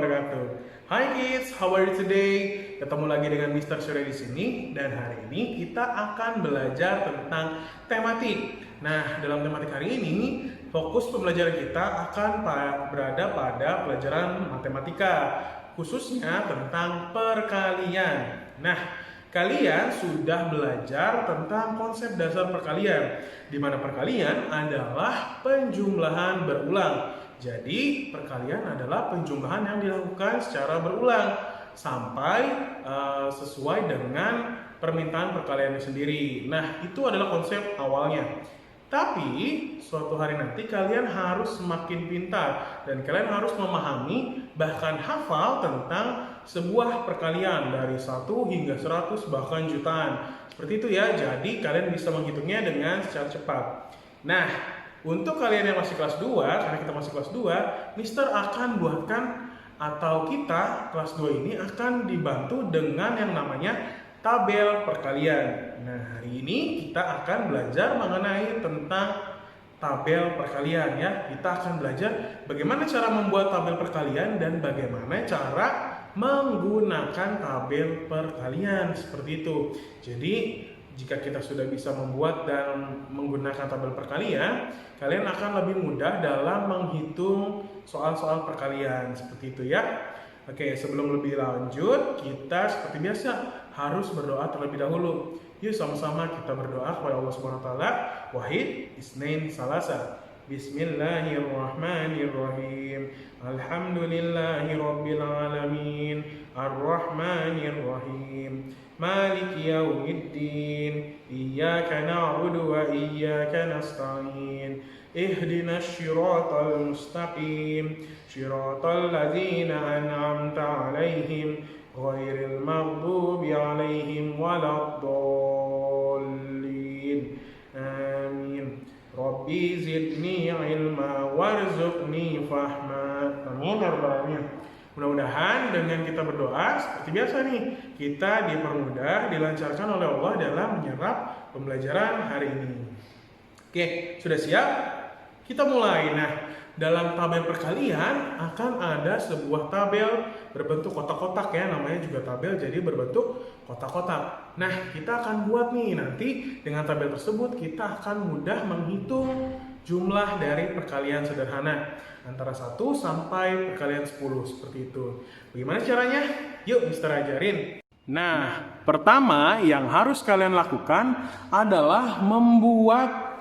wabarakatuh. Hai kids, how are you today? Ketemu lagi dengan Mr. Surya di sini dan hari ini kita akan belajar tentang tematik. Nah, dalam tematik hari ini fokus pembelajaran kita akan berada pada pelajaran matematika, khususnya tentang perkalian. Nah, kalian sudah belajar tentang konsep dasar perkalian, di mana perkalian adalah penjumlahan berulang. Jadi, perkalian adalah penjumlahan yang dilakukan secara berulang sampai sesuai dengan permintaan perkalian sendiri. Nah, itu adalah konsep awalnya. Tapi, suatu hari nanti kalian harus semakin pintar dan kalian harus memahami bahkan hafal tentang sebuah perkalian dari 1 hingga 100 bahkan jutaan. Seperti itu ya, jadi kalian bisa menghitungnya dengan secara cepat. Nah, untuk kalian yang masih kelas 2, karena kita masih kelas 2, Mister akan buatkan atau kita kelas 2 ini akan dibantu dengan yang namanya tabel perkalian. Nah, hari ini kita akan belajar mengenai tentang tabel perkalian ya. Kita akan belajar bagaimana cara membuat tabel perkalian dan bagaimana cara menggunakan tabel perkalian seperti itu. Jadi, jika kita sudah bisa membuat dan menggunakan tabel perkalian, kalian akan lebih mudah dalam menghitung soal-soal perkalian seperti itu ya. Oke, sebelum lebih lanjut, kita seperti biasa harus berdoa terlebih dahulu. Yuk sama-sama kita berdoa kepada Allah Subhanahu wa taala, Wahid, Isnain, Salasa. Bismillahirrahmanirrahim. Alhamdulillahirabbil alamin. Arrahmanirrahim. Maliki yaumiddin. Iyyaka na'budu wa iyyaka nasta'in. Ihdinas siratal mustaqim. Shiratal ladzina an'amta 'alaihim ghairil maghdubi 'alaihim waladdallin. Amin. Rabbi zidni ilma warzuqni fahma. Amin ya rabbal alamin. Mudah-mudahan dengan kita berdoa seperti biasa nih, kita dipermudah, dilancarkan oleh Allah dalam menyerap pembelajaran hari ini. Oke, sudah siap? Kita mulai. Nah, dalam tabel perkalian akan ada sebuah tabel berbentuk kotak-kotak ya, namanya juga tabel, jadi berbentuk kotak-kotak. Nah, kita akan buat nih nanti dengan tabel tersebut kita akan mudah menghitung jumlah dari perkalian sederhana antara 1 sampai perkalian 10 seperti itu. Bagaimana caranya? Yuk, Mister ajarin. Nah, pertama yang harus kalian lakukan adalah membuat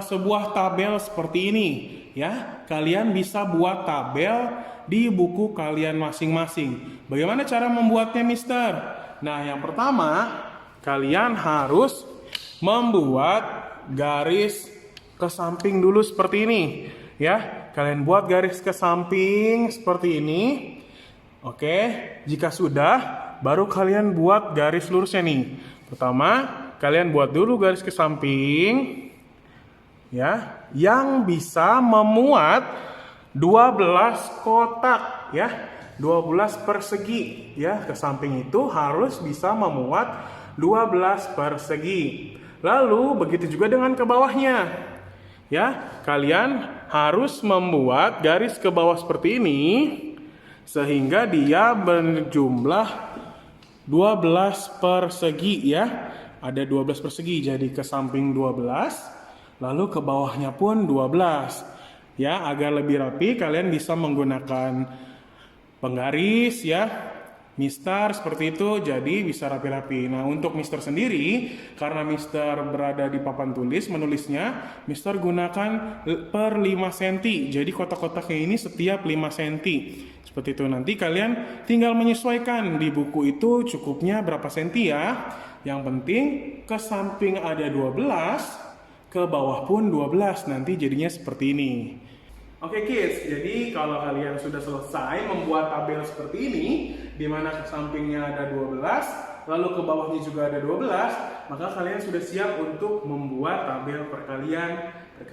sebuah tabel seperti ini ya. Kalian bisa buat tabel di buku kalian masing-masing. Bagaimana cara membuatnya, Mister? Nah, yang pertama kalian harus membuat garis ke samping dulu seperti ini ya. Kalian buat garis ke samping seperti ini. Oke, jika sudah baru kalian buat garis lurusnya nih. Pertama, kalian buat dulu garis ke samping ya, yang bisa memuat 12 kotak ya, 12 persegi ya. Ke samping itu harus bisa memuat 12 persegi. Lalu begitu juga dengan ke bawahnya ya. Kalian harus membuat garis ke bawah seperti ini sehingga dia berjumlah 12 persegi ya. Ada 12 persegi, jadi ke samping 12, lalu ke bawahnya pun 12. Ya, agar lebih rapi kalian bisa menggunakan penggaris ya, Mister seperti itu, jadi bisa rapi-rapi. Nah, untuk Mister sendiri, karena Mister berada di papan tulis menulisnya, Mister gunakan per 5 cm. Jadi kotak-kotaknya ini setiap 5 cm. Seperti itu, nanti kalian tinggal menyesuaikan di buku itu cukupnya berapa senti ya. Yang penting ke samping ada 12, ke bawah pun 12, nanti jadinya seperti ini. Oke kids, jadi kalau kalian sudah selesai membuat tabel seperti ini, di mana ke sampingnya ada 12, lalu ke bawahnya juga ada 12, maka kalian sudah siap untuk membuat tabel perkalian 1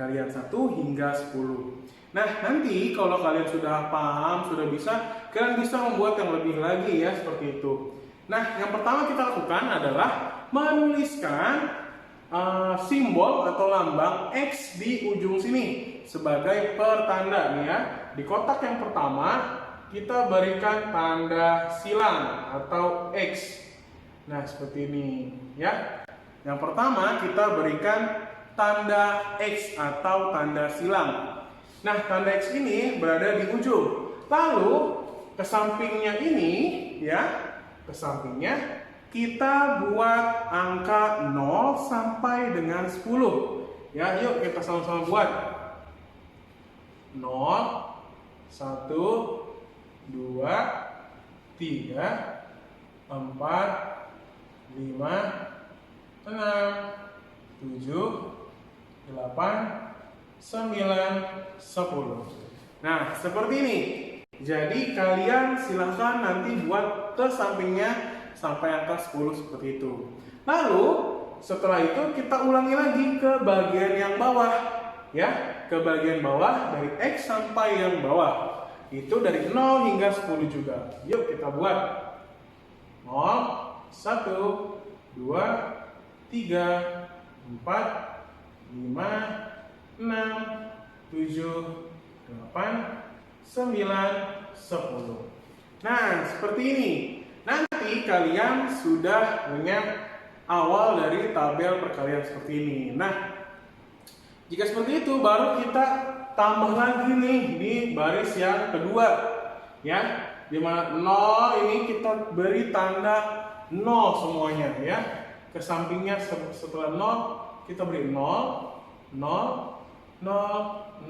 hingga 10. Nah, nanti kalau kalian sudah paham, sudah bisa, kalian bisa membuat yang lebih lagi ya, seperti itu. Nah, yang pertama kita lakukan adalah menuliskan simbol atau lambang X di ujung sini sebagai pertanda nih ya. Di kotak yang pertama kita berikan tanda silang atau X. Nah, seperti ini ya. Yang pertama kita berikan tanda X atau tanda silang. Nah, tanda X ini berada di ujung. Lalu ke sampingnya ini ya, ke sampingnya kita buat angka 0 sampai dengan 10. Ya, yuk kita sama-sama buat. 0, 1, 2, 3, 4, 5, 6, 7, 8, 9, 10. Nah, seperti ini. Jadi kalian silahkan nanti buat ke sampingnya sampai angka 10 seperti itu. Lalu setelah itu kita ulangi lagi ke bagian yang bawah ya, ke bagian bawah dari X sampai yang bawah. Itu dari 0 hingga 10 juga. Yuk kita buat. 0, 1, 2, 3, 4, 5, 6, 7, 8, 9, 10. Nah, seperti ini. Nanti kalian sudah punya awal dari tabel perkalian seperti ini. Nah, jika seperti itu baru kita tambah lagi nih di baris yang kedua. Ya, di mana 0 ini kita beri tanda 0 semuanya ya. Ke sampingnya setelah 0 kita beri 0, 0, 0,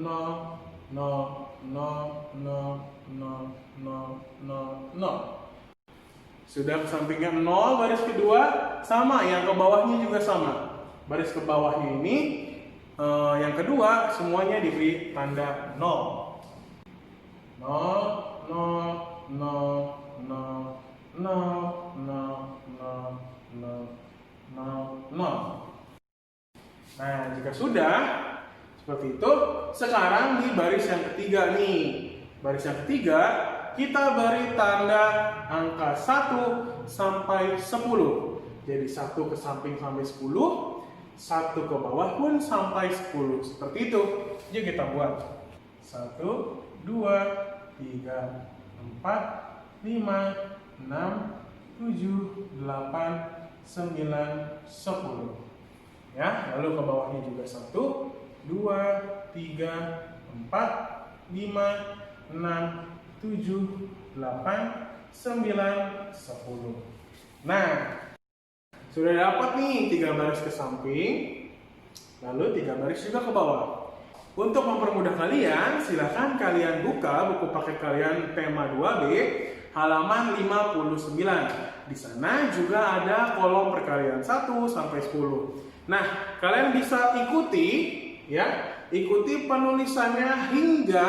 0, 0, 0, 0, 0, 0, 0. Sudah ke sampingnya 0, baris kedua sama, yang ke bawahnya juga sama. Baris ke bawahnya ini yang kedua semuanya diberi tanda 0. 0, 0, 0, 0, 0, 0, 0, 0, 0, 0. Nah, jika sudah seperti itu, sekarang di baris yang ketiga nih. Baris yang ketiga kita beri tanda angka 1 sampai 10. Jadi 1 ke samping sampai 10, 1 ke bawah pun sampai 10. Seperti itu. Yuk kita buat. 1, 2, 3, 4, 5, 6, 7, 8, 9, 10. Ya, lalu ke bawahnya juga 1, 2, 3, 4, 5, 6, 7, 8, 9, 10. Nah, sudah dapat nih 3 baris ke samping, lalu 3 baris juga ke bawah. Untuk mempermudah kalian, silahkan kalian buka buku paket kalian tema 2B halaman 59. Di sana juga ada kolom perkalian 1 sampai 10. Nah, kalian bisa ikuti ya, ikuti penulisannya hingga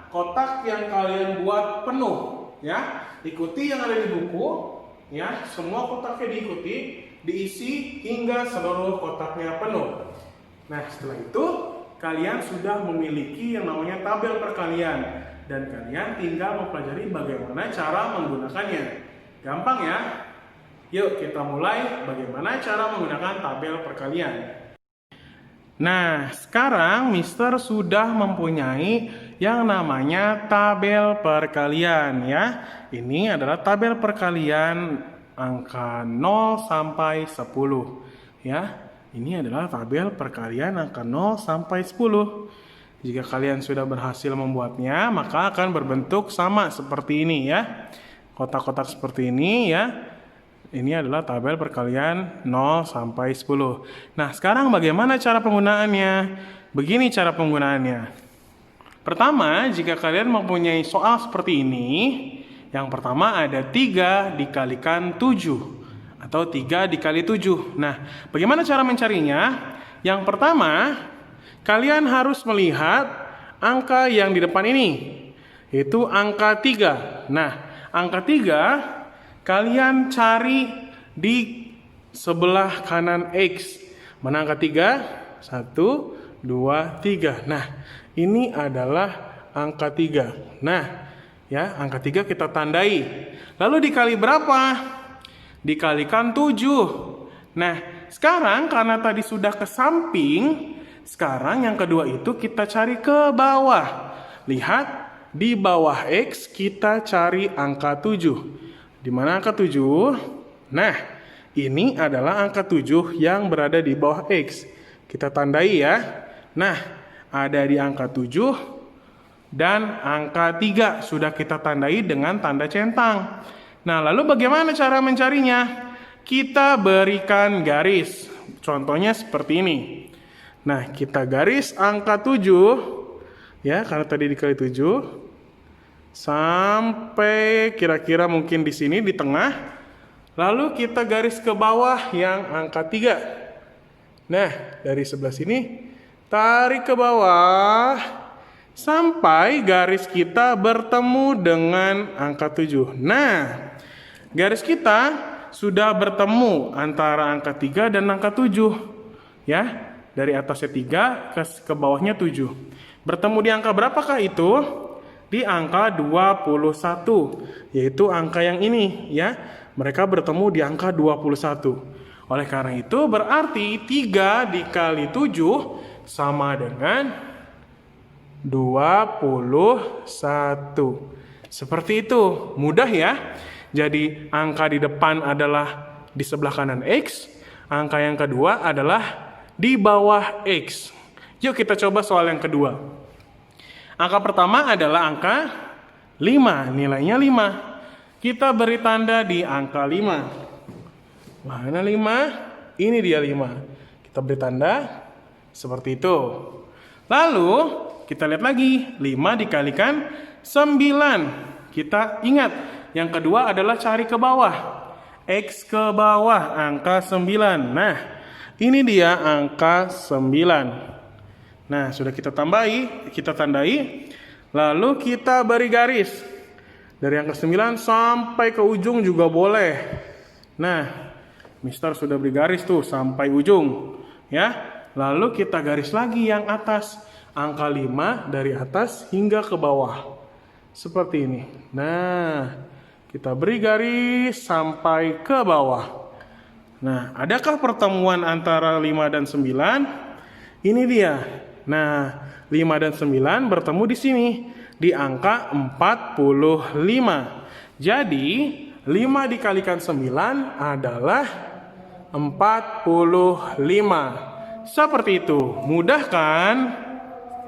kotak yang kalian buat penuh ya. Ikuti yang ada di buku ya, semua kotaknya diikuti, diisi hingga seluruh kotaknya penuh. Nah, setelah itu kalian sudah memiliki yang namanya tabel perkalian dan kalian tinggal mempelajari bagaimana cara menggunakannya. Gampang ya? Yuk kita mulai bagaimana cara menggunakan tabel perkalian. Nah, sekarang Mister sudah mempunyai yang namanya tabel perkalian ya. Ini adalah tabel perkalian angka 0 sampai 10 ya. Ini adalah tabel perkalian angka 0 sampai 10. Jika kalian sudah berhasil membuatnya, maka akan berbentuk sama seperti ini ya. Kotak-kotak seperti ini ya. Ini adalah tabel perkalian 0 sampai 10. Nah, sekarang bagaimana cara penggunaannya? Begini cara penggunaannya. Pertama, jika kalian mempunyai soal seperti ini, yang pertama ada 3 dikalikan 7 atau 3 dikali 7. Nah, bagaimana cara mencarinya? Yang pertama, kalian harus melihat angka yang di depan ini, yaitu angka 3. Nah, angka 3 kalian cari di sebelah kanan X. Mana angka 3? 1, 2, 3. Nah, ini adalah angka 3. Nah, ya, angka 3 kita tandai. Lalu dikali berapa? Dikalikan 7. Nah, sekarang karena tadi sudah ke samping, sekarang yang kedua itu kita cari ke bawah. Lihat, di bawah X kita cari angka 7. Di mana angka 7? Nah, ini adalah angka 7 yang berada di bawah X. Kita tandai ya. Nah, ada di angka 7 dan angka 3 sudah kita tandai dengan tanda centang. Nah, lalu bagaimana cara mencarinya? Kita berikan garis. Contohnya seperti ini. Nah, kita garis angka 7 ya, karena tadi dikali 7 sampai kira-kira mungkin di sini di tengah. Lalu kita garis ke bawah yang angka 3. Nah, dari sebelah sini tarik ke bawah sampai garis kita bertemu dengan angka 7. Nah, garis kita sudah bertemu antara angka 3 dan angka 7. Ya, dari atasnya 3 ke bawahnya 7. Bertemu di angka berapakah itu? Di angka 21, yaitu angka yang ini ya. Mereka bertemu di angka 21. Oleh karena itu berarti 3 dikali 7 sama dengan 21. Seperti itu, mudah ya. Jadi angka di depan adalah di sebelah kanan X, angka yang kedua adalah di bawah X. Yuk kita coba soal yang kedua. Angka pertama adalah angka 5, nilainya 5. Kita beri tanda di angka 5. Mana 5? Ini dia 5. Kita beri tanda seperti itu. Lalu kita lihat lagi, 5 dikalikan 9. Kita ingat, yang kedua adalah cari ke bawah. X ke bawah, angka 9. Nah, ini dia angka 9. Nah, sudah kita tambahi, kita tandai. Lalu kita beri garis. Dari angka 9 sampai ke ujung juga boleh. Nah, Mister sudah beri garis tuh sampai ujung. Ya, lalu kita garis lagi yang atas. Angka 5 dari atas hingga ke bawah. Seperti ini. Nah, kita beri garis sampai ke bawah. Nah, adakah pertemuan antara 5 dan 9? Ini dia. Nah, 5 dan 9 bertemu di sini. Di angka 45. Jadi, 5 dikalikan 9 adalah 45. Seperti itu. Mudah kan?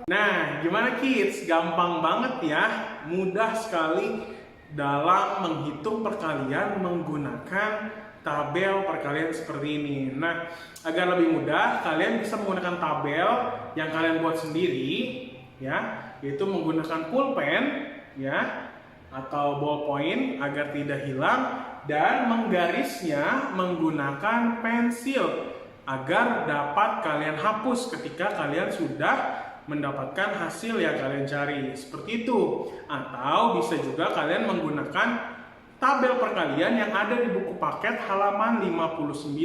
Nah, gimana kids? Gampang banget ya. Mudah sekali dalam menghitung perkalian menggunakan tabel perkalian seperti ini. Nah, agar lebih mudah, kalian bisa menggunakan tabel yang kalian buat sendiri, ya, yaitu menggunakan pulpen, ya, atau ballpoint agar tidak hilang, dan menggarisnya menggunakan pensil agar dapat kalian hapus ketika kalian sudah mendapatkan hasil yang kalian cari. Seperti itu. Atau bisa juga kalian menggunakan tabel perkalian yang ada di buku paket halaman 59.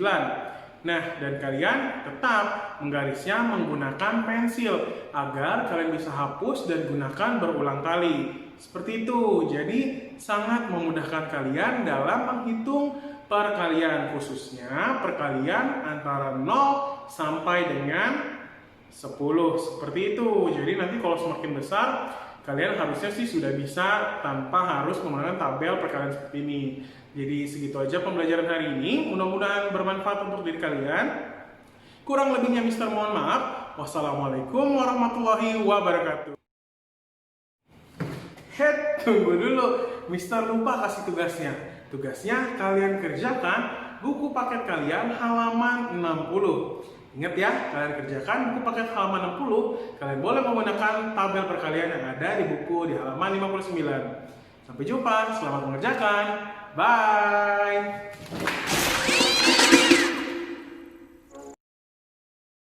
Nah, dan kalian tetap menggarisnya menggunakan pensil agar kalian bisa hapus dan gunakan berulang kali. Seperti itu. Jadi sangat memudahkan kalian dalam menghitung perkalian, khususnya perkalian antara 0 sampai dengan 10, seperti itu. Jadi nanti kalau semakin besar, kalian harusnya sih sudah bisa tanpa harus menggunakan tabel perkalian seperti ini. Jadi segitu aja pembelajaran hari ini. Mudah-mudahan bermanfaat untuk diri kalian. Kurang lebihnya Mister mohon maaf. Wassalamualaikum warahmatullahi wabarakatuh. Tunggu dulu. Mister lupa kasih tugasnya. Tugasnya kalian kerjakan buku paket kalian halaman 60. Ingat ya, kalian kerjakan buku paket halaman 60, kalian boleh menggunakan tabel perkalian yang ada di buku di halaman 59. Sampai jumpa, selamat mengerjakan. Bye!